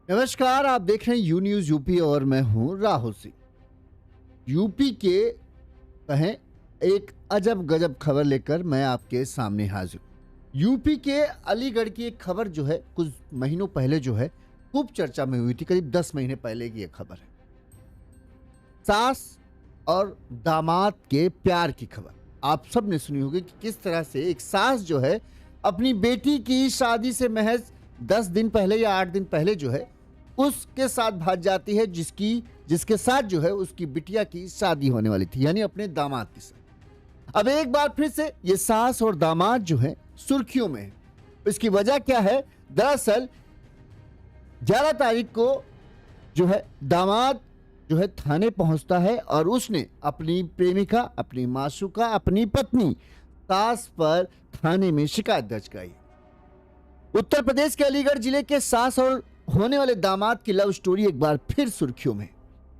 नमस्कार, आप देख रहे हैं यू न्यूज यूपी और मैं हूं राहुल सिंह। यूपी के कहें एक अजब गजब खबर लेकर मैं आपके सामने हाजिर हूं। यूपी के अलीगढ़ की एक खबर जो है कुछ महीनों पहले जो है खूब चर्चा में हुई थी। करीब 10 महीने पहले की ये खबर है। सास और दामाद के प्यार की खबर आप सब ने सुनी होगी कि किस तरह से एक सास जो है अपनी बेटी की शादी से महज 10 दिन पहले या 8 दिन पहले जो है उसके साथ भाग जाती है जिसके साथ जो है उसकी बिटिया की शादी होने वाली थी, यानी अपने दामाद के साथ। अब एक बार फिर से ये सास और दामाद जो है सुर्खियों में है। इसकी वजह क्या है? दरअसल 11 तारीख को जो है दामाद जो है थाने पहुंचता है और उसने अपनी प्रेमिका, अपनी मासूका, अपनी पत्नी सास पर थाने में शिकायत दर्ज कराई। उत्तर प्रदेश के अलीगढ़ जिले के सास और होने वाले दामाद की लव स्टोरी एक बार फिर सुर्खियों में।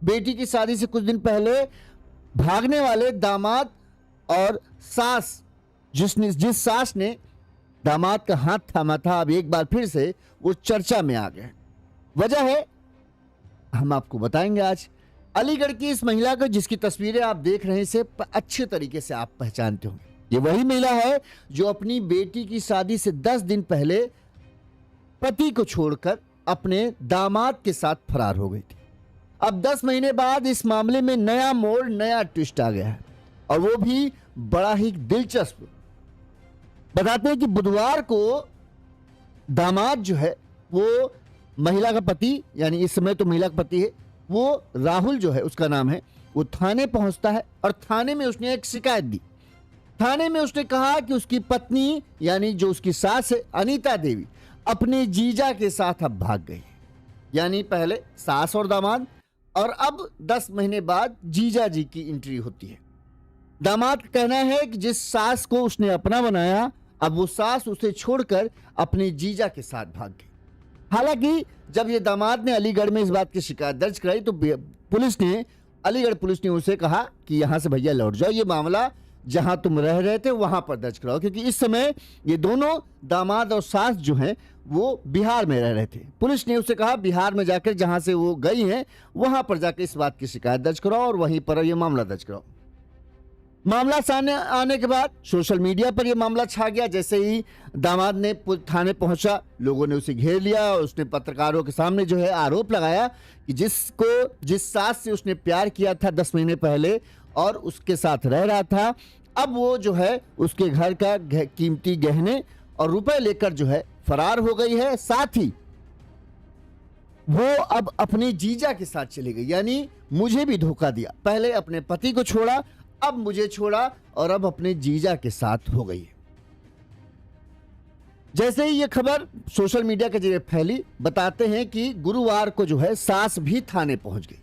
बेटी की शादी से कुछ दिन पहले भागने वाले दामाद और सास, जिस सास ने दामाद का हाथ थामा था, अब एक बार फिर से वो चर्चा में आ गए। वजह है हम आपको बताएंगे आज। अलीगढ़ की इस महिला को जिसकी तस्वीरें आप देख रहे हैं इसे अच्छे तरीके से आप पहचानते होंगे। ये वही महिला है जो अपनी बेटी की शादी से 10 दिन पहले पति को छोड़कर अपने दामाद के साथ फरार हो गई थी। अब 10 महीने बाद इस मामले में नया मोड़, नया ट्विस्ट आ गया है और वो भी बड़ा ही दिलचस्प। बताते हैं कि बुधवार को दामाद जो है वो महिला का पति, यानी इस समय तो महिला का पति है, वो राहुल जो है उसका नाम है, वो थाने पहुंचता है और थाने में उसने एक शिकायत दी। थाने में उसने कहा कि उसकी पत्नी यानी जो उसकी सास है अनीता देवी अपने जीजा के साथ अब भाग गई। यानी पहले सास और दामाद और अब 10 महीने बाद जीजा जी की एंट्री होती है। दामाद का कहना है कि जिस सास को उसने अपना बनाया अब वो सास उसे छोड़कर अपने जीजा के साथ भाग गई। हालांकि जब ये दामाद ने अलीगढ़ में इस बात की शिकायत दर्ज कराई तो अलीगढ़ पुलिस ने उसे कहा कि यहां से भैया लौट जाओ, ये मामला जहां तुम रह रहे थे वहां पर दर्ज कराओ, क्योंकि इस समय ये दोनों दामाद और सास जो हैं वो बिहार में रह रहे थे। पुलिस ने उसे कहा बिहार में जाकर जहां से वो गई हैं वहां पर जाकर इस बात की शिकायत दर्ज कराओ और वहीं पर ये मामला दर्ज कराओ। मामला सामने आने के बाद सोशल मीडिया पर यह मामला छा गया। जैसे ही दामाद ने थाने पहुंचा, लोगों ने उसे घेर लिया और उसने पत्रकारों के सामने जो है आरोप लगाया कि जिस सास से उसने प्यार किया था 10 महीने पहले और उसके साथ रह रहा था, अब वो जो है उसके घर का कीमती गहने और रुपए लेकर जो है फरार हो गई है। साथ ही वो अब अपने जीजा के साथ चली गई, यानी मुझे भी धोखा दिया। पहले अपने पति को छोड़ा, अब मुझे छोड़ा और अब अपने जीजा के साथ हो गई है। जैसे ही ये खबर सोशल मीडिया के जरिए फैली, बताते हैं कि गुरुवार को जो है सास भी थाने पहुंच गई।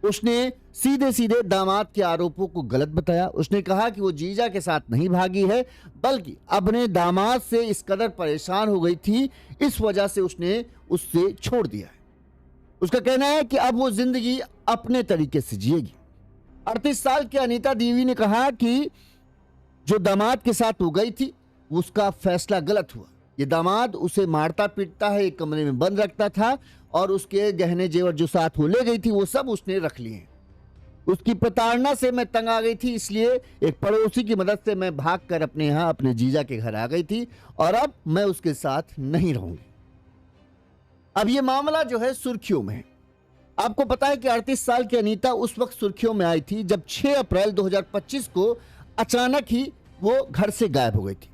उसने सीधे सीधे दामाद के आरोपों को गलत बताया। उसने कहा कि वो जीजा के साथ नहीं भागी है बल्कि अपने दामाद से इस कदर परेशान हो गई थी, इस वजह से उसने उससे छोड़ दिया है। उसका कहना है कि अब वो जिंदगी अपने तरीके से जिएगी। 38 साल की अनीता देवी ने कहा कि जो दामाद के साथ हो गई थी उसका फैसला गलत हुआ। ये दामाद उसे मारता पीटता है, एक कमरे में बंद रखता था और उसके गहने जेवर जो साथ वो ले गई थी वो सब उसने रख लिए। उसकी प्रताड़ना से मैं तंग आ गई थी, इसलिए एक पड़ोसी की मदद से मैं भागकर अपने यहाँ अपने जीजा के घर आ गई थी और अब मैं उसके साथ नहीं रहूंगी। अब ये मामला जो है सुर्खियों में है। आपको पता है कि 38 साल की अनीता उस वक्त सुर्खियों में आई थी जब 6 अप्रैल 2025 को अचानक ही वो घर से गायब हो गई थी।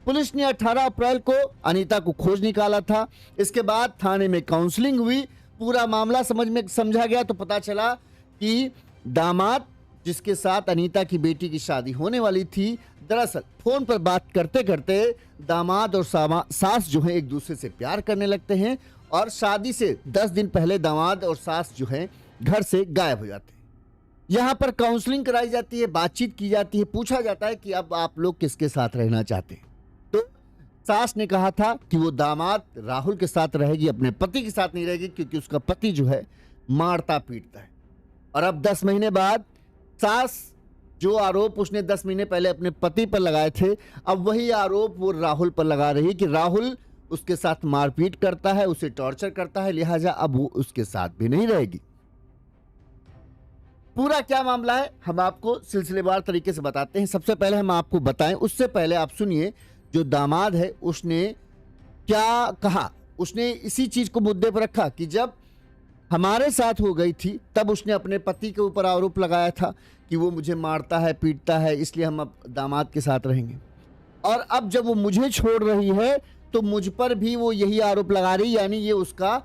पुलिस ने 18 अप्रैल को अनीता को खोज निकाला था। इसके बाद थाने में काउंसलिंग हुई, पूरा मामला समझा गया तो पता चला कि दामाद जिसके साथ अनीता की बेटी की शादी होने वाली थी, दरअसल फोन पर बात करते करते दामाद और सास जो है एक दूसरे से प्यार करने लगते हैं और शादी से 10 दिन पहले दामाद और सास जो है घर से गायब हो जाते हैं। यहाँ पर काउंसलिंग कराई जाती है, बातचीत की जाती है, पूछा जाता है कि अब आप लोग किसके साथ रहना चाहते हैं। तो सास ने कहा था कि वो दामाद राहुल के साथ रहेगी, अपने पति के साथ नहीं रहेगी, क्योंकि उसका पति जो है मारता पीटता है। और अब 10 महीने बाद सास जो आरोप उसने 10 महीने पहले अपने पति पर लगाए थे, अब वही आरोप वो राहुल पर लगा रही कि राहुल उसके साथ मारपीट करता है, उसे टॉर्चर करता है, लिहाजा अब वो उसके साथ भी नहीं रहेगी। पूरा क्या मामला है हम आपको सिलसिलेवार तरीके से बताते हैं। सबसे पहले हम आपको बताएं, उससे पहले आप सुनिए जो दामाद है उसने क्या कहा। उसने इसी चीज को मुद्दे पर रखा कि जब हमारे साथ हो गई थी तब उसने अपने पति के ऊपर आरोप लगाया था कि वो मुझे मारता है, पीटता है, इसलिए हम अब दामाद के साथ रहेंगे। और अब जब वो मुझे छोड़ रही है तो मुझ पर भी वो यही आरोप लगा रही, यानी ये उसका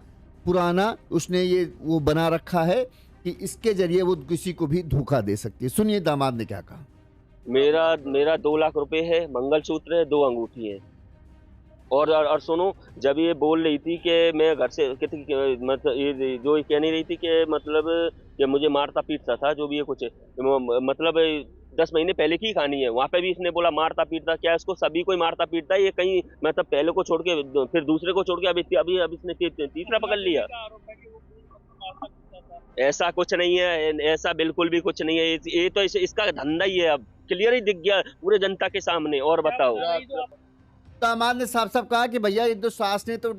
पुराना उसने ये वो बना रखा है कि इसके जरिए वो किसी को भी धोखा दे सकती है। सुनिए दामाद ने क्या कहा। मेरा मेरा 2 लाख रुपए है, मंगलसूत्र है, 2 अंगूठी है। और सुनो, जब ये बोल रही थी कि मैं घर से मतलब ये जो ये कह नहीं रही थी कि मतलब कि मुझे मारता पीटता था, जो भी है कुछ मतलब 10 महीने पहले की कहानी है। वहाँ पे भी इसने बोला मारता पीटता, क्या इसको सभी कोई मारता पीटता है? ये कहीं मतलब पहले को छोड़ के फिर दूसरे को छोड़ के अभी अभी अब इसने तीसरा पकड़ लिया। ऐसा कुछ नहीं है, ऐसा बिल्कुल भी कुछ नहीं है। ये तो इसका धंधा ही है, अब क्लियर ही दिख गया पूरे जनता के सामने। और बताओ। दामाद ने साफ साफ कहा कि भैया ये तो सास ने तो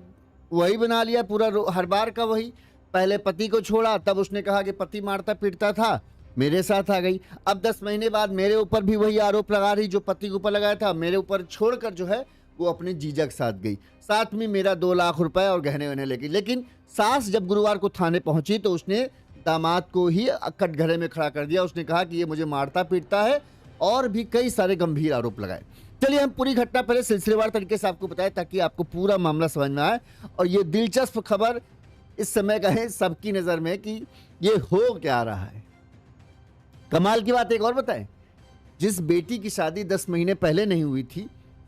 वही बना लिया पूरा हर बार का वही। पहले पति को छोड़ा, तब उसने कहा कि पति मारता पीटता था, मेरे साथ आ गई। अब 10 महीने बाद मेरे ऊपर भी वही आरोप लगा रही जो पति के ऊपर लगाया था। मेरे ऊपर छोड़कर जो है वो अपने जीजा के साथ गई, साथ में मेरा 2 लाख रुपए और गहने वहने लेगी। लेकिन सास जब गुरुवार को थाने पहुंची तो उसने दामाद को ही कटघरे में खड़ा कर दिया। उसने कहा कि ये मुझे मारता पीटता है और भी कई सारे गंभीर आरोप लगाए। चलिए हम पूरी घटना पहले सिलसिलेवार तरीके से आपको बताएं ताकि आपको पूरा मामला समझ में आए। और ये दिलचस्प खबर इस समय का है सबकी नजर में कि ये हो क्या रहा है। कमाल की बात एक और बताएं, जिस बेटी की शादी 10 महीने पहले नहीं हुई थी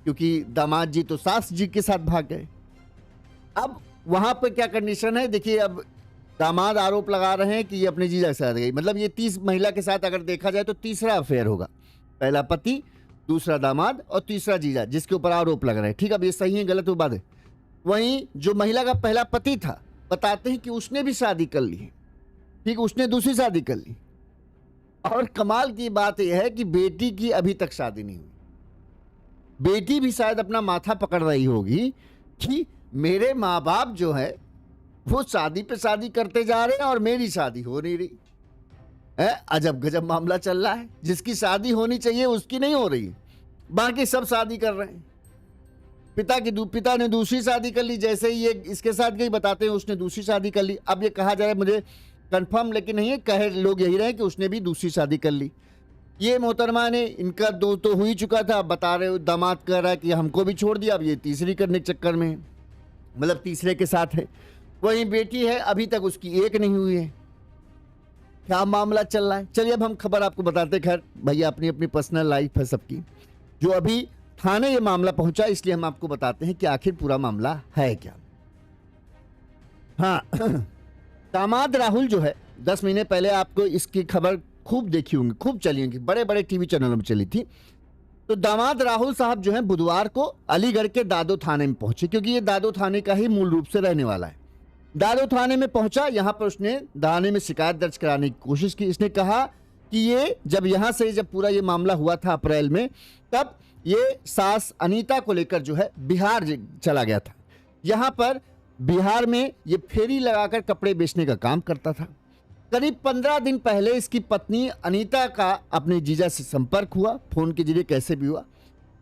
क्योंकि दामाद जी तो सास जी के साथ भाग गए, अब वहां पर क्या कंडीशन है देखिए। अब दामाद आरोप लगा रहे हैं कि ये अपने जीजा के साथ गई, मतलब ये 30 महिला के साथ अगर देखा जाए तो तीसरा अफेयर होगा। पहला पति, दूसरा दामाद और तीसरा जीजा जिसके ऊपर आरोप लग रहे हैं। ठीक, अब ये सही है गलत वो बात है। वहीं जो महिला का पहला पति था बताते हैं कि उसने भी शादी कर ली, ठीक, उसने दूसरी शादी कर ली। और कमाल की बात यह है कि बेटी की अभी तक शादी नहीं हुई। बेटी भी शायद अपना माथा पकड़ रही होगी कि मेरे माँ बाप जो है वो शादी पे शादी करते जा रहे हैं और मेरी शादी हो नहीं रही है। अजब गजब मामला चल रहा है, जिसकी शादी होनी चाहिए उसकी नहीं हो रही है, बाकी सब शादी कर रहे हैं। पिता ने दूसरी शादी कर ली, जैसे ही ये इसके साथ गई बताते हैं उसने दूसरी शादी कर ली। अब ये कहा जा रहा है, मुझे कंफर्म लेकिन नहीं है, कहे लोग यही रहे कि उसने भी दूसरी शादी कर ली। ये मोहतरमा ने, इनका दो तो हो ही चुका था, बता रहे दामाद कह रहा है कि हमको भी छोड़ दिया, अब ये तीसरी करने के चक्कर में है, मतलब तीसरे के साथ है। वहीं बेटी है अभी तक उसकी एक नहीं हुई है। क्या मामला चल रहा है, चलिए अब हम खबर आपको बताते। खैर भैया अपनी अपनी पर्सनल लाइफ है सबकी, जो अभी थाने ये मामला पहुंचा इसलिए हम आपको बताते हैं कि आखिर पूरा मामला है क्या। हाँ दामाद राहुल जो है 10 महीने पहले आपको इसकी खबर खूब देखी होंगी, खूब चली होंगी, बड़े बड़े टीवी चैनलों में चली थी। तो दामाद राहुल साहब जो है बुधवार को अलीगढ़ के दादो थाने में पहुंचे, क्योंकि ये दादो थाने का ही मूल रूप से रहने वाला है। दादो थाने में पहुंचा, यहां पर उसने थाने में शिकायत दर्ज कराने की कोशिश की। इसने कहा कि ये जब पूरा ये मामला हुआ था अप्रैल में, तब ये सास अनीता को लेकर जो है बिहार चला गया था। यहां पर बिहार में ये फेरी लगाकर कपड़े बेचने का काम करता था। करीब 15 दिन पहले इसकी पत्नी अनीता का अपने जीजा से संपर्क हुआ, फोन के जरिए कैसे भी हुआ,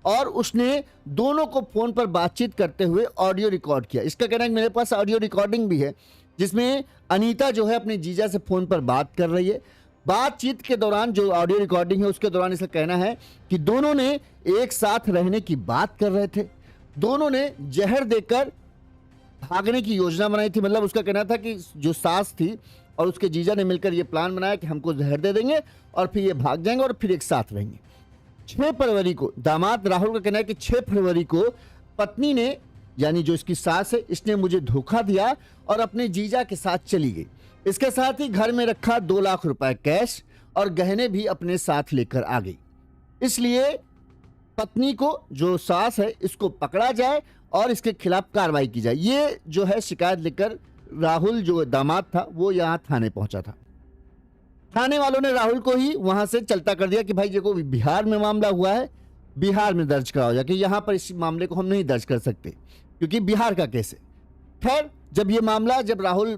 और उसने दोनों को फोन पर बातचीत करते हुए ऑडियो रिकॉर्ड किया। इसका कहना है कि मेरे पास ऑडियो रिकॉर्डिंग भी है जिसमें अनीता जो है अपने जीजा से फोन पर बात कर रही है। बातचीत के दौरान जो ऑडियो रिकॉर्डिंग है उसके दौरान इसका कहना है कि दोनों ने एक साथ रहने की बात कर रहे थे, दोनों ने जहर देकर भागने की योजना बनाई थी। मतलब उसका कहना था कि जो सास थी और उसके जीजा ने मिलकर ये प्लान बनाया कि हमको जहर दे देंगे और फिर ये भाग जाएंगे और फिर एक साथ रहेंगे। 6 फरवरी को दामाद राहुल का कहना है कि 6 फरवरी को पत्नी ने, यानी जो इसकी सास है, इसने मुझे धोखा दिया और अपने जीजा के साथ चली गई। इसके साथ ही घर में रखा 2 लाख रुपए कैश और गहने भी अपने साथ लेकर आ गई। इसलिए पत्नी को, जो सास है, इसको पकड़ा जाए और इसके खिलाफ कार्रवाई की जाए। ये जो है शिकायत लेकर राहुल जो दामाद था वो यहाँ थाने पहुंचा था। थाने वालों ने राहुल को ही वहां से चलता कर दिया कि भाई देखो बिहार में मामला हुआ है, बिहार में दर्ज कराओ जाके, यहाँ पर इस मामले को हम नहीं दर्ज कर सकते। क्योंकि बिहार का केस है। खैर, जब ये मामला जब राहुल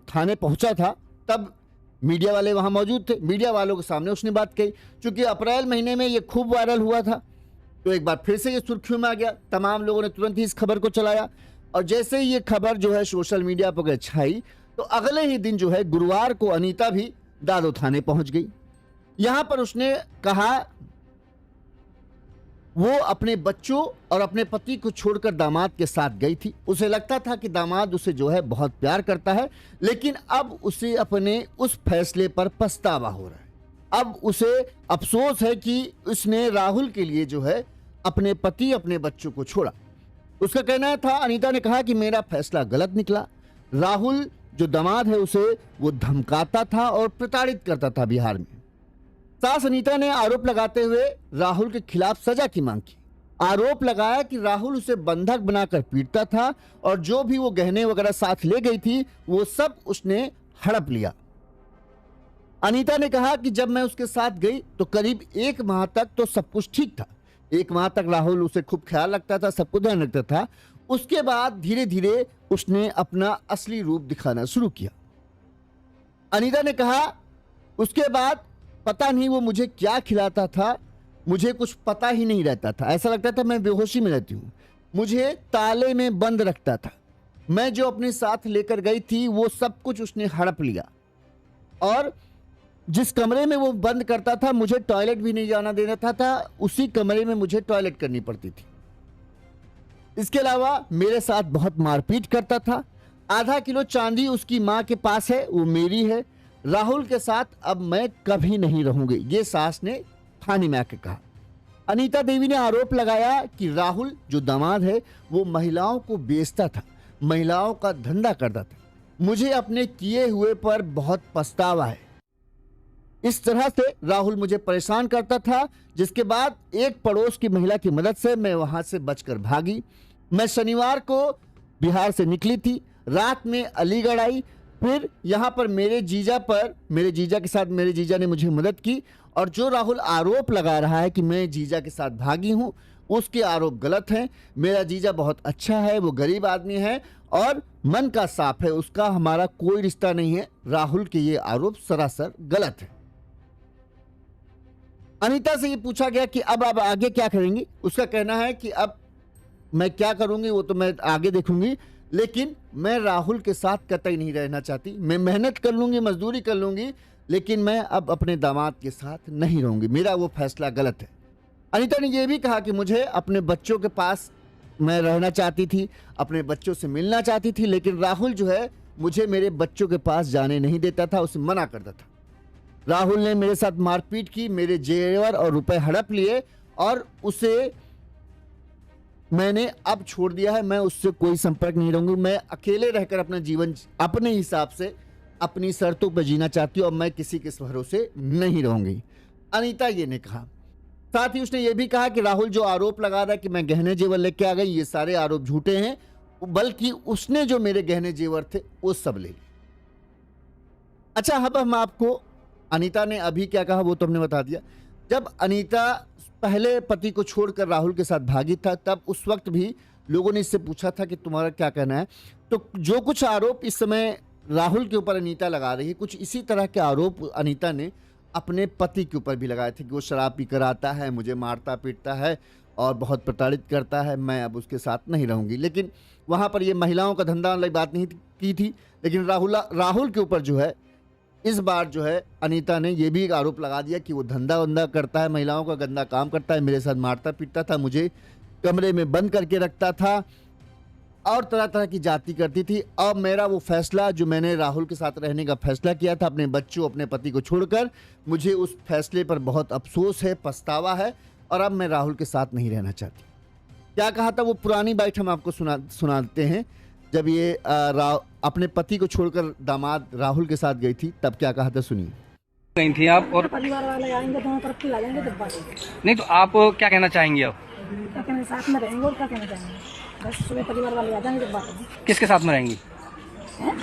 थाने पहुंचा था तब मीडिया वाले वहां मौजूद थे। मीडिया वालों के सामने उसने बात कही। चूंकि अप्रैल महीने में ये खूब वायरल हुआ था तो एक बार फिर से ये सुर्खियों में आ गया। तमाम लोगों ने तुरंत ही इस खबर को चलाया और जैसे ही ये खबर जो है सोशल मीडिया पर छाई तो अगले ही दिन जो है गुरुवार को अनीता भी दादो थाने पहुंच गई। यहां पर उसने कहा वो अपने बच्चों और अपने पति को छोड़कर दामाद के साथ गई थी। उसे लगता था कि दामाद उसे जो है बहुत प्यार करता है, लेकिन अब उसे अपने उस फैसले पर पछतावा हो रहा है। अब उसे अफसोस है कि उसने राहुल के लिए जो है अपने पति अपने बच्चों को छोड़ा। उसका कहना था, अनीता ने कहा कि मेरा फैसला गलत निकला। राहुल जो दामाद है उसे वो धमकाता था और प्रताड़ित करता था बिहार में। सास अनीता ने आरोप लगाते हुए राहुल के खिलाफ सजा की मांग की। आरोप लगाया कि राहुल उसे बंधक बनाकर पीटता था और जो भी वो गहने वगैरह साथ ले गई थी वो सब उसने हड़प लिया। अनीता ने कहा कि जब मैं उसके साथ गई तो करीब 1 माह तक तो सब कुछ ठीक था। 1 माह तक राहुल उसे खूब ख्याल रखता था, सबको ध्यान रखता था। उसके बाद धीरे धीरे उसने अपना असली रूप दिखाना शुरू किया। अनीता ने कहा उसके बाद पता नहीं वो मुझे क्या खिलाता था, मुझे कुछ पता ही नहीं रहता था। ऐसा लगता था मैं बेहोशी में रहती हूँ। मुझे ताले में बंद रखता था। मैं जो अपने साथ लेकर गई थी वो सब कुछ उसने हड़प लिया और जिस कमरे में वो बंद करता था मुझे टॉयलेट भी नहीं जाना देता था। उसी कमरे में मुझे टॉयलेट करनी पड़ती थी। इसके अलावा मेरे साथ बहुत मारपीट करता था। आधा किलो चांदी उसकी माँ के पास है, वो मेरी है। राहुल के साथ अब मैं कभी नहीं रहूंगी, ये सास ने थाने में आकर कहा। अनीता देवी ने आरोप लगाया कि राहुल जो दामाद है वो महिलाओं को बेचता था, महिलाओं का धंधा करता था। मुझे अपने किए हुए पर बहुत पछतावा है। इस तरह से राहुल मुझे परेशान करता था, जिसके बाद एक पड़ोस की महिला की मदद से मैं वहां से बचकर भागी। मैं शनिवार को बिहार से निकली थी, रात में अलीगढ़ आई, फिर यहाँ पर मेरे जीजा के साथ मेरे जीजा ने मुझे मदद की। और जो राहुल आरोप लगा रहा है कि मैं जीजा के साथ भागी हूँ, उसके आरोप गलत हैं। मेरा जीजा बहुत अच्छा है, वो गरीब आदमी है और मन का साफ है, उसका हमारा कोई रिश्ता नहीं है। राहुल के ये आरोप सरासर गलत है। अनीता से ये पूछा गया कि अब आप आगे क्या करेंगी। उसका कहना है कि अब मैं क्या करूंगी वो तो मैं आगे देखूंगी, लेकिन मैं राहुल के साथ कतई नहीं रहना चाहती। मैं मेहनत कर लूंगी, मजदूरी कर लूंगी, लेकिन मैं अब अपने दामाद के साथ नहीं रहूंगी। मेरा वो फैसला गलत है। अनीता ने यह भी कहा कि मुझे अपने बच्चों के पास मैं रहना चाहती थी, अपने बच्चों से मिलना चाहती थी, लेकिन राहुल जो है मुझे मेरे बच्चों के पास जाने नहीं देता था, उसे मना करता था। राहुल ने मेरे साथ मारपीट की, मेरे जेवर और रुपए हड़प लिए और उसे मैंने अब छोड़ दिया है। मैं उससे कोई संपर्क नहीं रहूंगी। मैं अकेले रहकर अपना जीवन अपने हिसाब से अपनी शर्तों पर जीना चाहती हूँ और मैं किसी के भरोसे नहीं रहूंगी, अनीता ये ने कहा। साथ ही उसने ये भी कहा कि राहुल जो आरोप लगा रहा है कि मैं गहने जेवर लेके आ गई, ये सारे आरोप झूठे हैं, बल्कि उसने जो मेरे गहने जेवर थे वो सब ले लिए। अच्छा, अब हम आपको अनीता ने अभी क्या कहा वो तो हमने बता दिया। जब अनीता पहले पति को छोड़कर राहुल के साथ भागी था, तब उस वक्त भी लोगों ने इससे पूछा था कि तुम्हारा क्या कहना है। तो जो कुछ आरोप इस समय राहुल के ऊपर अनीता लगा रही है, कुछ इसी तरह के आरोप अनीता ने अपने पति के ऊपर भी लगाए थे कि वो शराब पीकर आता है, मुझे मारता पीटता है और बहुत प्रताड़ित करता है, मैं अब उसके साथ नहीं रहूंगी। लेकिन वहाँ पर ये महिलाओं का धंधा वाली बात नहीं की थी, लेकिन राहुल के ऊपर जो है इस बार जो है अनीता ने यह भी एक आरोप लगा दिया कि वो धंधा वंदा करता है, महिलाओं का गंदा काम करता है, मेरे साथ मारता पीटता था, मुझे कमरे में बंद करके रखता था और तरह तरह की जाति करती थी। अब मेरा वो फैसला जो मैंने राहुल के साथ रहने का फैसला किया था अपने बच्चों अपने पति को छोड़कर, मुझे उस फैसले पर बहुत अफसोस है, पछतावा है और अब मैं राहुल के साथ नहीं रहना चाहती। क्या कहा था वो पुरानी बात हम आपको सुनाते हैं। जब ये अपने पति को छोड़कर दामाद राहुल के साथ गई थी तब क्या कहा था, सुनिए। गई थी आप और परिवार वाले आएंगे दोनों तरफ खिला लेंगे जब बात नहीं तो आप क्या कहना चाहेंगे अब? क्या कहना, साथ में रहेंगे और क्या कहना चाहेंगे। बस सुबह परिवार वाले आ जाएंगे जब बात होगी। किसके साथ में रहेंगी?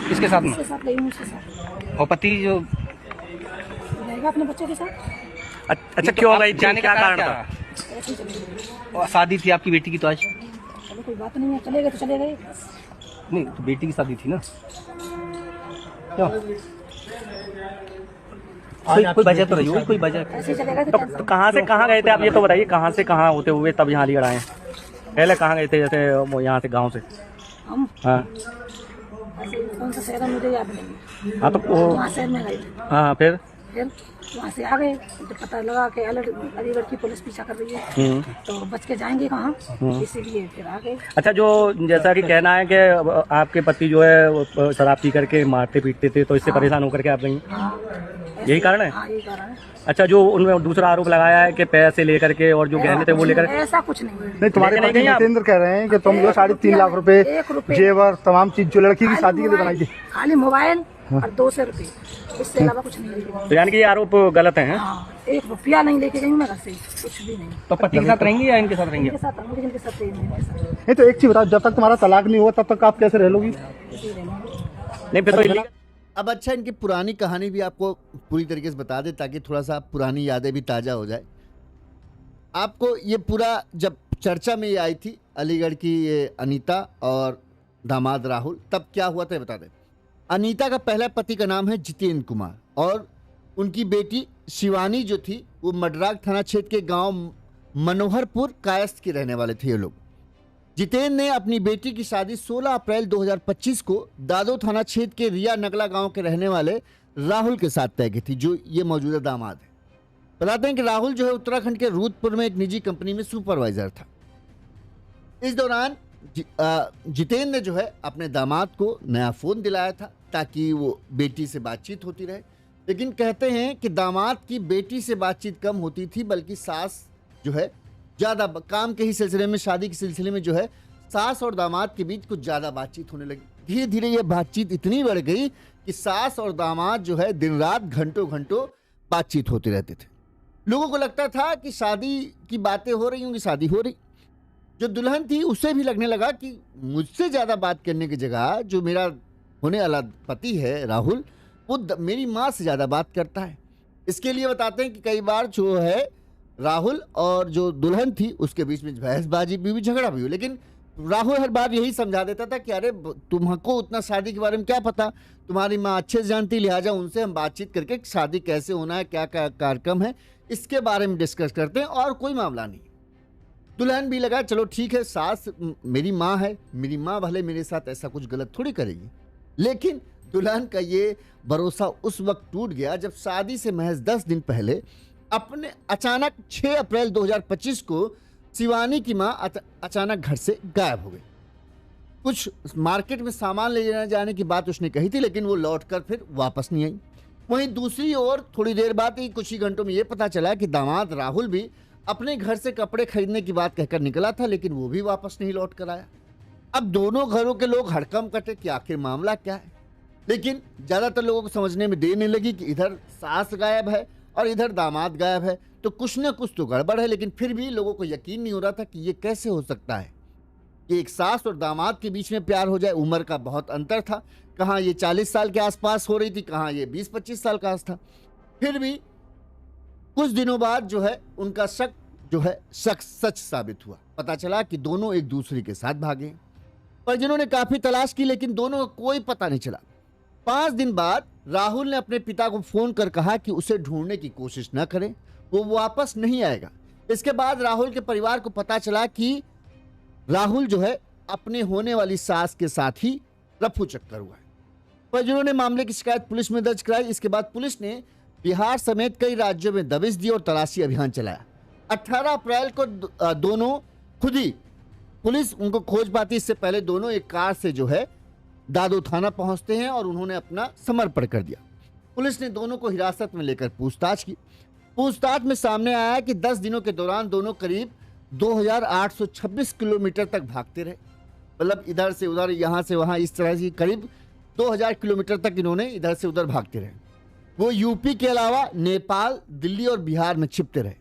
किसके साथ में? उसके साथ रहेंगे, उसके साथ। और पति जो रहेगा अपने बच्चों के साथ। अच्छा, क्यों गई? जाने का कारण था? ऐसे ही चलेंगे। और शादी थी आपकी बेटी की तो आज चलो कोई बात नहीं है, चले गए तो चले गए। नहीं तो बेटी की शादी थी ना, क्यों कोई वजह तो रही होगी, कोई वजह। ऐसे चले गए तो तो कहाँ से कहाँ गए थे आप, ये तो बताइए, कहाँ से कहाँ होते हुए तब यहाँ अलीगढ़ आए? पहले कहाँ गए थे, जैसे वो यहाँ से गांव से? हम हाँ ऐसे कौन सा शहर है मुझे याद नहीं, हाँ, तो वो वहाँ शहर में गए थे। हाँ फिर फिर वहाँ से आ गए तो पता लगा कि अलीगढ़ की पुलिस पीछा कर रही है, तो बच के जाएंगे कहाँ, इसीलिए फिर आ गए। अच्छा, जो जैसा कि कहना है कि आपके पति जो है वो शराब पी करके मारते पीटते थे, तो इससे परेशान होकर के आप गई, यही कारण है? हाँ, यही कारण है। अच्छा, जो उनमें दूसरा आरोप लगाया है कि पैसे लेकर के और जो गहने थे वो लेकर, ऐसा कुछ नहीं है। नहीं, तुम्हारे लेके पति नहीं गई आप? जितेंद्र कह रहे हैं कि तुम जो 3.5 लाख रुपए 1 रुपए जेवर तमाम चीज जो लड़की की खाली शादी के लिए मोबाइल- बनाई थी। खाली मोबाइल और 200 रुपए, इससे अलावा कुछ नहीं लेके। तो यानी कि ये आरोप गलत है? हाँ, 1 रुपया नहीं लेके गई मैं घर से, कुछ भी नहीं। तो पति के साथ रहेंगी या इनके साथ रहेंगी? इनके साथ रहूंगी, जिनके साथ रहूंगी, इनके साथ नहीं तो एक चीज बताओ, जब तक तुम्हारा तलाक नहीं हुआ तब तक आप कैसे रह लोगी? इसी रहूंगी। नहीं फिर तो illegal- अब अच्छा, इनकी पुरानी कहानी भी आपको पूरी तरीके से बता दे ताकि थोड़ा सा पुरानी यादें भी ताज़ा हो जाए। आपको ये पूरा जब चर्चा में ये आई थी अलीगढ़ की ये अनीता और दामाद राहुल, तब क्या हुआ था ये बता दें। अनीता का पहला पति का नाम है जितेंद्र कुमार और उनकी बेटी शिवानी जो थी वो मडराग थाना क्षेत्र के गांव मनोहरपुर कायस्थ के रहने वाले थे ये लोग। जितेंद्र ने अपनी बेटी की शादी 16 अप्रैल 2025 को दादो थाना क्षेत्र के रिया नगला गांव के रहने वाले राहुल के साथ तय की थी, जो ये मौजूदा दामाद है। बताते हैं कि राहुल जो है उत्तराखंड के रूदपुर में एक निजी कंपनी में सुपरवाइजर था। इस दौरान जितेंद्र ने जो है अपने दामाद को नया फोन दिलाया था ताकि वो बेटी से बातचीत होती रहे, लेकिन कहते हैं कि दामाद की बेटी से बातचीत कम होती थी, बल्कि सास जो है ज़्यादा काम के ही सिलसिले में, शादी के सिलसिले में जो है सास और दामाद के बीच कुछ ज़्यादा बातचीत होने लगी। धीरे धीरे ये बातचीत इतनी बढ़ गई कि सास और दामाद जो है दिन रात घंटों घंटों बातचीत होते रहते थे। लोगों को लगता था कि शादी की बातें हो रही होंगी, शादी हो रही। जो दुल्हन थी उसे भी लगने लगा कि मुझसे ज़्यादा बात करने की जगह जो मेरा होने वाला पति है राहुल, वो मेरी माँ से ज़्यादा बात करता है। इसके लिए बताते हैं कि कई बार जो है राहुल और जो दुल्हन थी उसके बीच में बहसबाजी भी हुई, झगड़ा भी हुई, लेकिन राहुल हर बार यही समझा देता था कि अरे तुमको उतना शादी के बारे में क्या पता, तुम्हारी माँ अच्छे से जानती, लिहाजा उनसे हम बातचीत करके शादी कैसे होना है, क्या क्या कार्यक्रम है, इसके बारे में डिस्कस करते हैं और कोई मामला नहीं। दुल्हन भी लगा चलो ठीक है, सास मेरी माँ है, मेरी माँ भले मेरे साथ ऐसा कुछ गलत थोड़ी करेगी। लेकिन दुल्हन का ये भरोसा उस वक्त टूट गया जब शादी से महज 10 दिन पहले अपने अचानक 6 अप्रैल 2025 को शिवानी की मां अचानक घर से गायब हो गई। कुछ मार्केट में सामान ले जाने की बात उसने कही थी, लेकिन वो लौटकर फिर वापस नहीं आई। वहीं दूसरी ओर थोड़ी देर बाद ही कुछ ही घंटों में ये पता चला कि दामाद राहुल भी अपने घर से कपड़े खरीदने की बात कहकर निकला था, लेकिन वो भी वापस नहीं लौट कर आया। अब दोनों घरों के लोग हड़कंप कटे कि आखिर मामला क्या है, लेकिन ज़्यादातर लोगों को समझने में देर नहीं लगी कि इधर सास गायब है और इधर दामाद गायब है, तो कुछ न कुछ तो गड़बड़ है। लेकिन फिर भी लोगों को यकीन नहीं हो रहा था कि ये कैसे हो सकता है कि एक सास और दामाद के बीच में प्यार हो जाए। उम्र का बहुत अंतर था, कहाँ ये 40 साल के आसपास हो रही थी, कहाँ ये 20-25 साल का था। फिर भी कुछ दिनों बाद जो है उनका शक जो है सच साबित हुआ। पता चला कि दोनों एक दूसरे के साथ भागे, पर जिन्होंने काफ़ी तलाश की लेकिन दोनों को कोई पता नहीं चला। 5 दिन बाद राहुल ने अपने पिता को फोन कर कहा कि उसे ढूंढने की कोशिश न करें, वो वापस नहीं आएगा। इसके बाद राहुल के परिवार को पता चला कि राहुल जो है अपने होने वाली सास के साथ ही रफू चक्कर हुआ है। पर जिन्होंने मामले की शिकायत पुलिस में दर्ज कराई, इसके बाद पुलिस ने बिहार समेत कई राज्यों में दबिश दी और तलाशी अभियान चलाया। 18 अप्रैल को दोनों खुद ही पुलिस उनको खोज पाती, इससे पहले दोनों एक कार से जो है दादो थाना पहुंचते हैं और उन्होंने अपना समर्पण कर दिया। पुलिस ने दोनों को हिरासत में लेकर पूछताछ की। पूछताछ में सामने आया कि 10 दिनों के दौरान दोनों करीब 2826 किलोमीटर तक भागते रहे। मतलब इधर से उधर, यहाँ से वहाँ, इस तरह से करीब 2000 किलोमीटर तक इन्होंने इधर से उधर भागते रहे। वो यूपी के अलावा नेपाल, दिल्ली और बिहार में छिपते रहे।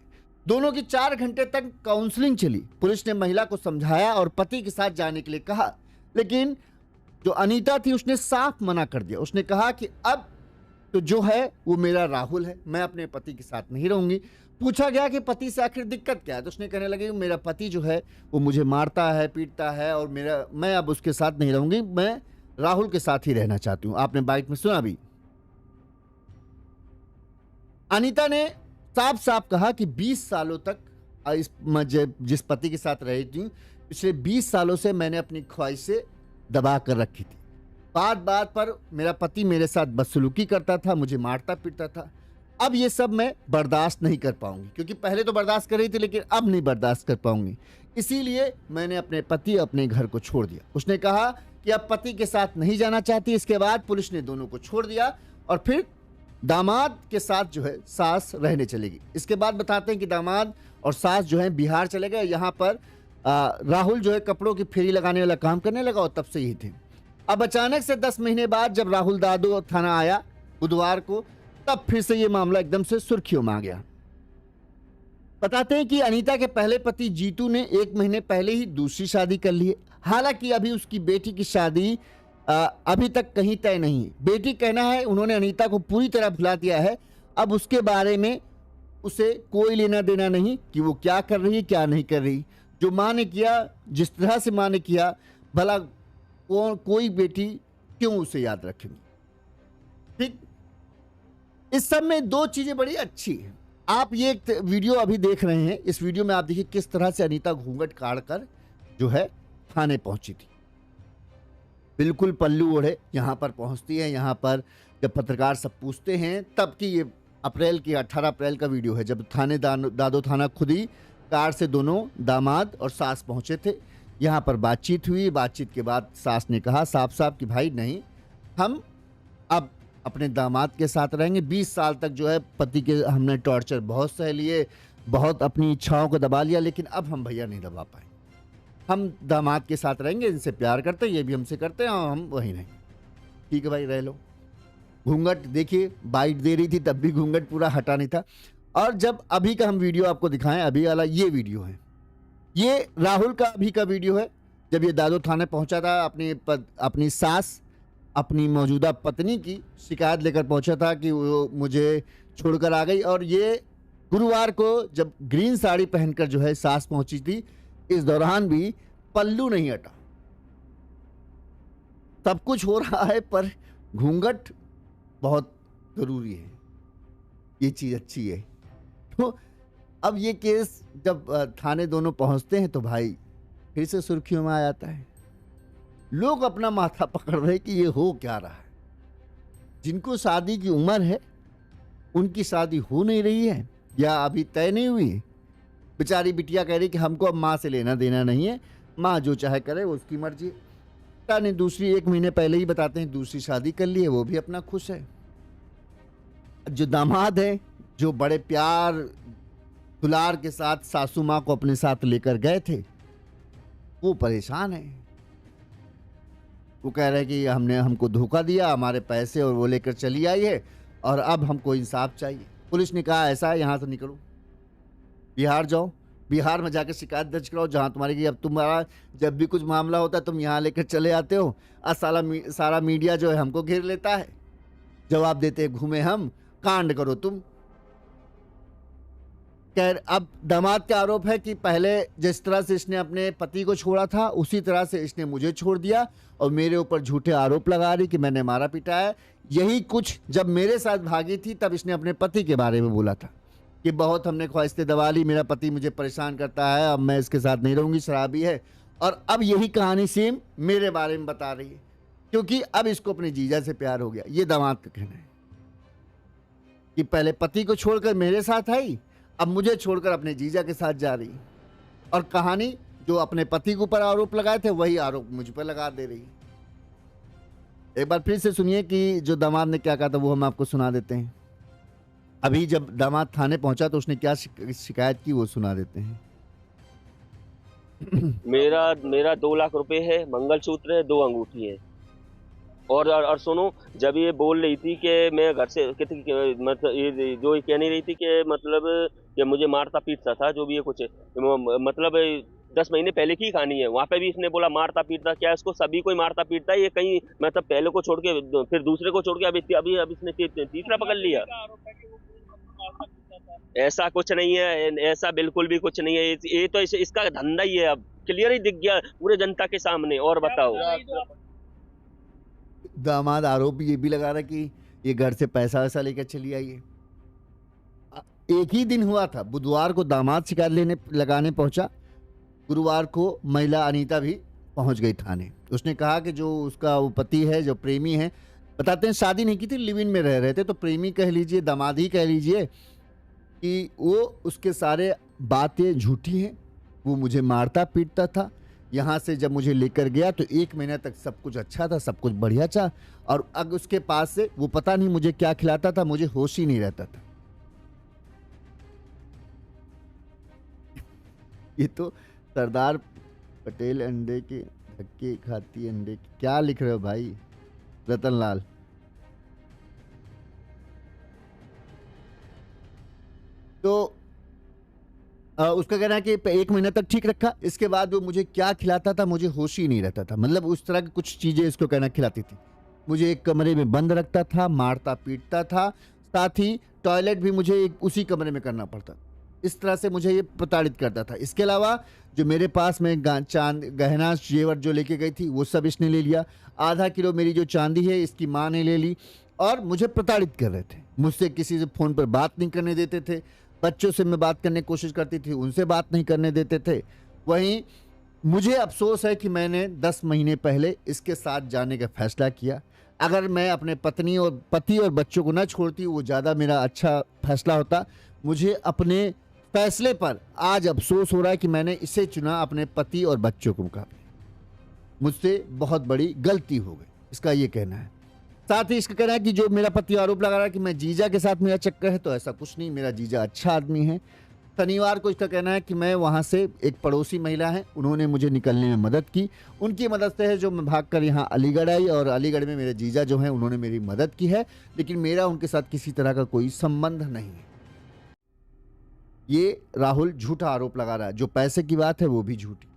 दोनों की 4 घंटे तक काउंसलिंग चली। पुलिस ने महिला को समझाया और पति के साथ जाने के लिए कहा, लेकिन जो अनीता थी उसने साफ मना कर दिया। उसने कहा कि अब तो जो है वो मेरा राहुल है, मैं अपने पति के साथ नहीं रहूंगी। पूछा गया कि पति से आखिर दिक्कत क्या है, तो उसने कहने लगी मेरा पति जो है वो मुझे मारता है, पीटता है और मैं अब उसके साथ नहीं रहूंगी, मैं राहुल के साथ ही रहना चाहती हूँ। आपने बाइट में सुना भी, अनीता ने साफ साफ कहा कि 20 सालों तक जिस पति के साथ रही थी, पिछले 20 सालों से मैंने अपनी ख्वाहिशें दबा कर रखी थी। बात बात पर मेरा पति मेरे साथ बदसलूकी करता था, मुझे मारता पीटता था। अब ये सब मैं बर्दाश्त नहीं कर पाऊंगी, क्योंकि पहले तो बर्दाश्त कर रही थी लेकिन अब नहीं बर्दाश्त कर पाऊंगी। इसीलिए मैंने अपने पति अपने घर को छोड़ दिया। उसने कहा कि अब पति के साथ नहीं जाना चाहती। इसके बाद पुलिस ने दोनों को छोड़ दिया और फिर दामाद के साथ जो है सास रहने चलेगी। इसके बाद बताते हैं कि दामाद और सास जो है बिहार चले गए। यहाँ पर राहुल जो है कपड़ों की फेरी लगाने वाला काम करने लगा और तब से ही थे। अब अचानक से 10 महीने बाद जब राहुल दादो थाना आया बुधवार को, तब फिर से ये मामला एकदम से सुर्खियों में आ गया। बताते हैं कि अनीता के पहले पति जीतू ने 1 महीने पहले ही दूसरी शादी कर ली है। हालांकि अभी उसकी बेटी की शादी अभी तक कहीं तय नहीं है। बेटी कहना है उन्होंने अनीता को पूरी तरह भुला दिया है। अब उसके बारे में उसे कोई लेना देना नहीं कि वो क्या कर रही है क्या नहीं कर रही। जो माँ ने किया, जिस तरह से माँ ने किया, भला कोई बेटी क्यों उसे याद रखेगी। ठीक, इस सब में 2 चीजें बड़ी अच्छी हैं। आप ये एक वीडियो अभी देख रहे हैं, इस वीडियो में आप देखिए किस तरह से अनीता घूंघट काट कर जो है थाने पहुंची थी। बिल्कुल पल्लू ओढ़े यहाँ पर पहुंचती है। यहाँ पर जब पत्रकार सब पूछते हैं, तब की ये 18 अप्रैल का वीडियो है, जब थाने दादो थाना खुद ही कार से दोनों दामाद और सास पहुंचे थे। यहाँ पर बातचीत हुई। बातचीत के बाद सास ने कहा साफ साफ कि भाई नहीं, हम अब अपने दामाद के साथ रहेंगे। 20 साल तक जो है पति के हमने टॉर्चर बहुत सह लिए, बहुत अपनी इच्छाओं को दबा लिया, लेकिन अब हम भैया नहीं दबा पाए। हम दामाद के साथ रहेंगे, इनसे प्यार करते हैं, ये भी हमसे करते हैं और हम वही नहीं। ठीक है भाई, रह लो। घूंघट देखिए, बाइट दे रही थी तब भी घूंघट पूरा हटा नहीं था। और जब अभी का हम वीडियो आपको दिखाएं, अभी वाला ये वीडियो है, ये राहुल का अभी का वीडियो है, जब ये दादो थाने पहुंचा था। अपनी सास, अपनी मौजूदा पत्नी की शिकायत लेकर पहुंचा था कि वो मुझे छोड़कर आ गई। और ये गुरुवार को जब ग्रीन साड़ी पहनकर जो है सास पहुंची थी, इस दौरान भी पल्लू नहीं हटा। सब कुछ हो रहा है पर घूंघट बहुत जरूरी है, ये चीज अच्छी है। तो अब ये केस जब थाने दोनों पहुंचते हैं तो भाई फिर से सुर्खियों में आ जाता है। लोग अपना माथा पकड़ रहे कि ये हो क्या रहा है। जिनको शादी की उम्र है उनकी शादी हो नहीं रही है या अभी तय नहीं हुई। बेचारी बिटिया कह रही कि हमको अब माँ से लेना देना नहीं है, माँ जो चाहे करे वो उसकी मर्जी। पिता ने दूसरी 1 महीने पहले ही बताते हैं दूसरी शादी कर ली है, वो भी अपना खुश है। जो दामाद है, जो बड़े प्यार दुलार के साथ सासू माँ को अपने साथ लेकर गए थे, वो परेशान है। वो कह रहे हैं कि हमको धोखा दिया, हमारे पैसे और वो लेकर चली आई है और अब हमको इंसाफ चाहिए। पुलिस ने कहा ऐसा है, यहाँ से निकलो, बिहार जाओ, बिहार में जाकर शिकायत दर्ज कराओ जहाँ तुम्हारी की। अब तुम्हारा जब भी कुछ मामला होता है तुम यहाँ लेकर चले आते हो, और सारा मीडिया जो है हमको घेर लेता है, जवाब देते घूमे हम, कांड करो तुम। खैर, अब दामाद का आरोप है कि पहले जिस तरह से इसने अपने पति को छोड़ा था उसी तरह से इसने मुझे छोड़ दिया और मेरे ऊपर झूठे आरोप लगा रही कि मैंने मारा पीटा है। यही कुछ जब मेरे साथ भागी थी तब इसने अपने पति के बारे में बोला था कि बहुत हमने ख्वाहिशें दबा ली, मेरा पति मुझे परेशान करता है, अब मैं इसके साथ नहीं रहूंगी, शराबी है। और अब यही कहानी सेम मेरे बारे में बता रही है, क्योंकि अब इसको अपने जीजा से प्यार हो गया। ये दामाद का कहना है कि पहले पति को छोड़कर मेरे साथ आई, अब मुझे छोड़कर अपने जीजा के साथ जा रही, और कहानी जो अपने पति के ऊपर आरोप लगाए थे वही आरोप मुझ पर लगा दे रही। एक बार फिर से सुनिए कि जो दामाद ने क्या कहा था, वो हम आपको सुना देते हैं। अभी जब दामाद थाने पहुंचा तो उसने क्या शिकायत की वो सुना देते हैं। मेरा 2 लाख रुपए है, मंगलसूत्र है, 2 अंगूठी है। और सुनो, जब ये बोल रही थी कि मैं घर से मतलब ये जो कह नहीं रही थी कि मतलब ये मुझे मारता पीटता था, जो भी ये कुछ मतलब 10 महीने पहले की कहानी है। वहां पे भी इसने बोला मारता पीटता, क्या इसको सभी को ही मारता पीटता है? ये कहीं मतलब पहले को छोड़ के फिर दूसरे को छोड़ के अब इसने तीसरा पकड़ लिया। ऐसा कुछ नहीं है, ऐसा बिल्कुल भी कुछ नहीं है। ये तो इसका धंधा ही है, अब क्लियर ही दिख गया पूरे जनता के सामने। और बताओ। दामाद आरोप ये भी लगा रहा कि ये घर से पैसा वैसा लेकर चली आई है। एक ही दिन हुआ था, बुधवार को दामाद शिकायत लगाने पहुंचा, गुरुवार को महिला अनीता भी पहुंच गई थाने। उसने कहा कि जो उसका वो पति है, जो प्रेमी है, बताते हैं शादी नहीं की थी, लिव इन में रह रहे थे, तो प्रेमी कह लीजिए, दामाद ही कह लीजिए, कि वो उसके सारे बातें झूठी हैं। वो मुझे मारता पीटता था, यहाँ से जब मुझे लेकर गया तो 1 महीना तक सब कुछ अच्छा था, सब कुछ बढ़िया था, और अब उसके पास से वो पता नहीं मुझे क्या खिलाता था, मुझे होश ही नहीं रहता था। ये तो सरदार पटेल अंडे के धक्के खाती अंडे के, क्या लिख रहे हो भाई रतन लाल? तो उसका कहना है कि 1 महीना तक ठीक रखा, इसके बाद वो मुझे क्या खिलाता था, मुझे होश ही नहीं रहता था। मतलब उस तरह की कुछ चीजें इसको कहना खिलाती थी। मुझे एक कमरे में बंद रखता था, मारता पीटता था, साथ ही टॉयलेट भी मुझे उसी कमरे में करना पड़ता। इस तरह से मुझे ये प्रताड़ित करता था। इसके अलावा जो मेरे पास में चांद गहना जेवर जो लेके गई थी वो सब इसने ले लिया। आधा किलो मेरी जो चांदी है इसकी माँ ने ले ली, और मुझे प्रताड़ित कर रहे थे। मुझसे किसी से फ़ोन पर बात नहीं करने देते थे। बच्चों से मैं बात करने की कोशिश करती थी, उनसे बात नहीं करने देते थे। वहीं मुझे अफसोस है कि मैंने 10 महीने पहले इसके साथ जाने का फैसला किया। अगर मैं अपने पति और बच्चों को न छोड़ती, वो ज़्यादा मेरा अच्छा फैसला होता। मुझे अपने फैसले पर आज अफसोस हो रहा है कि मैंने इसे चुना अपने पति और बच्चों के मुकाबले। मुझसे बहुत बड़ी गलती हो गई, इसका ये कहना है। साथ ही इसका कहना है कि जो मेरा पति आरोप लगा रहा है कि मैं जीजा के साथ मेरा चक्कर है, तो ऐसा कुछ नहीं, मेरा जीजा अच्छा आदमी है। शनिवार को इसका कहना है कि मैं वहाँ से एक पड़ोसी महिला है, उन्होंने मुझे निकलने में मदद की। उनकी मदद से है जो मैं भागकर यहाँ अलीगढ़ आई, और अलीगढ़ में मेरे जीजा जो हैं उन्होंने मेरी मदद की है, लेकिन मेरा उनके साथ किसी तरह का कोई संबंध नहीं है। ये राहुल झूठा आरोप लगा रहा है। जो पैसे की बात है वो भी झूठी।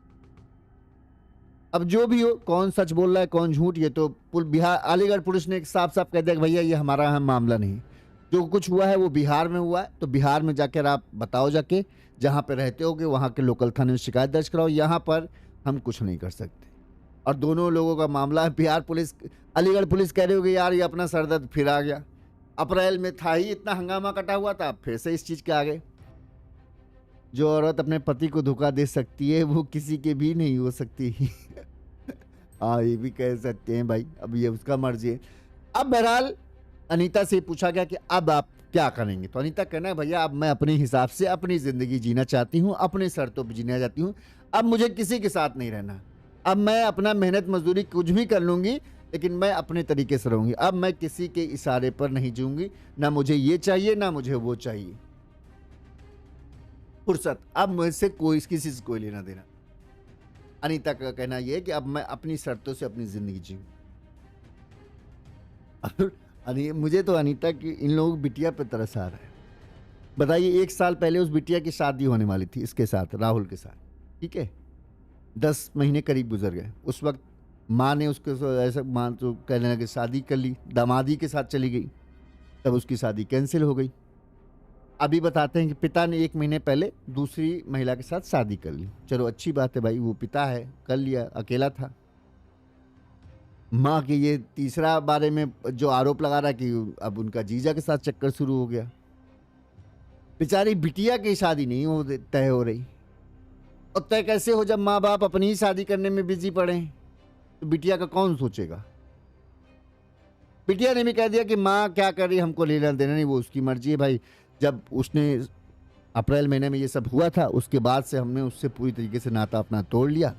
अब जो भी हो, कौन सच बोल रहा है कौन झूठ, ये तो बिहार अलीगढ़ पुलिस ने साफ साफ कह दिया कि भैया ये हमारा अहम मामला नहीं। जो कुछ हुआ है वो बिहार में हुआ है, तो बिहार में जाकर आप बताओ, जाके जहाँ पे रहते होगे वहाँ के लोकल थाने में शिकायत दर्ज कराओ। यहाँ पर हम कुछ नहीं कर सकते। और दोनों लोगों का मामला है। बिहार पुलिस, अलीगढ़ पुलिस कह रही होगी यार ये अपना सरदर्द फिर आ गया, अप्रैल में था ही इतना हंगामा कटा हुआ था, फिर से इस चीज़ के आगे। जो औरत अपने पति को धोखा दे सकती है वो किसी के भी नहीं हो सकती। हाँ, ये भी कह सकते हैं भाई, अब ये उसका मर्जी है। अब बहरहाल अनीता से पूछा गया कि अब आप क्या करेंगे, तो अनीता कहना है भैया अब मैं अपने हिसाब से अपनी ज़िंदगी जीना चाहती हूँ, अपने शर्तों पर जीना चाहती हूँ। अब मुझे किसी के साथ नहीं रहना। अब मैं अपना मेहनत मजदूरी कुछ भी कर लूँगी, लेकिन मैं अपने तरीके से रहूँगी। अब मैं किसी के इशारे पर नहीं जीऊँगी, ना मुझे ये चाहिए ना मुझे वो चाहिए। फुर्सत, अब मुझसे कोई किसी से कोई लेना देना। अनीता का कहना यह है कि अब मैं अपनी शर्तों से अपनी जिंदगी जीऊं। मुझे तो अनीता की इन लोगों की बिटिया पे तरस आ रहा है। बताइए, 1 साल पहले उस बिटिया की शादी होने वाली थी इसके साथ, राहुल के साथ, ठीक है। 10 महीने करीब गुजर गए। उस वक्त माँ ने उसके ऐसा, माँ तो कहने लगे शादी कर ली, दामादी के साथ चली गई, तब उसकी शादी कैंसिल हो गई। अभी बताते हैं कि पिता ने 1 महीने पहले दूसरी महिला के साथ शादी कर ली। चलो अच्छी बात है भाई, वो पिता है, कर लिया, अकेला था। माँ के ये तीसरा बारे में जो आरोप लगा रहा है कि अब उनका जीजा के साथ चक्कर शुरू हो गया। बेचारी बिटिया की शादी नहीं हो तय हो रही, और तय कैसे हो जब माँ बाप अपनी ही शादी करने में बिजी पड़े हैं, तो बिटिया का कौन सोचेगा। बिटिया ने भी कह दिया कि माँ क्या कर रही, हमको लेना देना नहीं, वो उसकी मर्जी है भाई। जब उसने अप्रैल महीने में ये सब हुआ था, उसके बाद से हमने उससे पूरी तरीके से नाता अपना तोड़ लिया।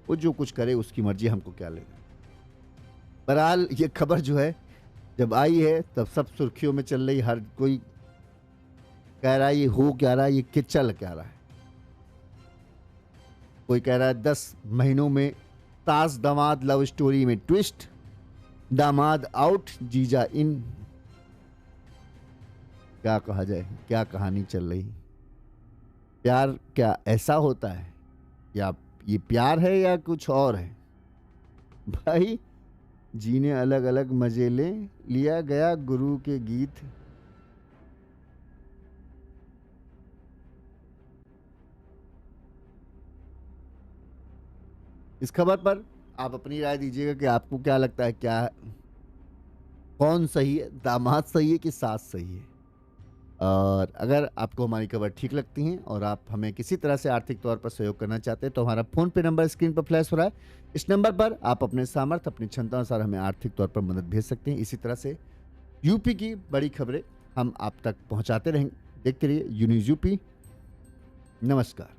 वो जो कुछ करे उसकी मर्जी, हमको क्या लेना। बहरहाल ये खबर जो है जब आई है तब सब सुर्खियों में चल रही, हर कोई कह रहा है ये हो क्या रहा है, ये चल क्या रहा है। कोई कह रहा है 10 महीनों में सास दामाद लव स्टोरी में ट्विस्ट, दामाद आउट जीजा इन। क्या कहा जाए, क्या कहानी चल रही। प्यार क्या ऐसा होता है या ये प्यार है या कुछ और है? भाई जीने अलग अलग मजे ले, लिया गया गुरु के गीत। इस खबर पर आप अपनी राय दीजिएगा कि आपको क्या लगता है, क्या कौन सही है, दामाद सही है कि सास सही है। और अगर आपको हमारी खबर ठीक लगती है और आप हमें किसी तरह से आर्थिक तौर पर सहयोग करना चाहते हैं तो हमारा फ़ोन पे नंबर स्क्रीन पर फ्लैश हो रहा है। इस नंबर पर आप अपने सामर्थ्य, अपनी क्षमता अनुसार हमें आर्थिक तौर पर मदद भेज सकते हैं। इसी तरह से यूपी की बड़ी खबरें हम आप तक पहुंचाते रहेंगे। देखते रहिए यून्यूज़ यूपी। नमस्कार।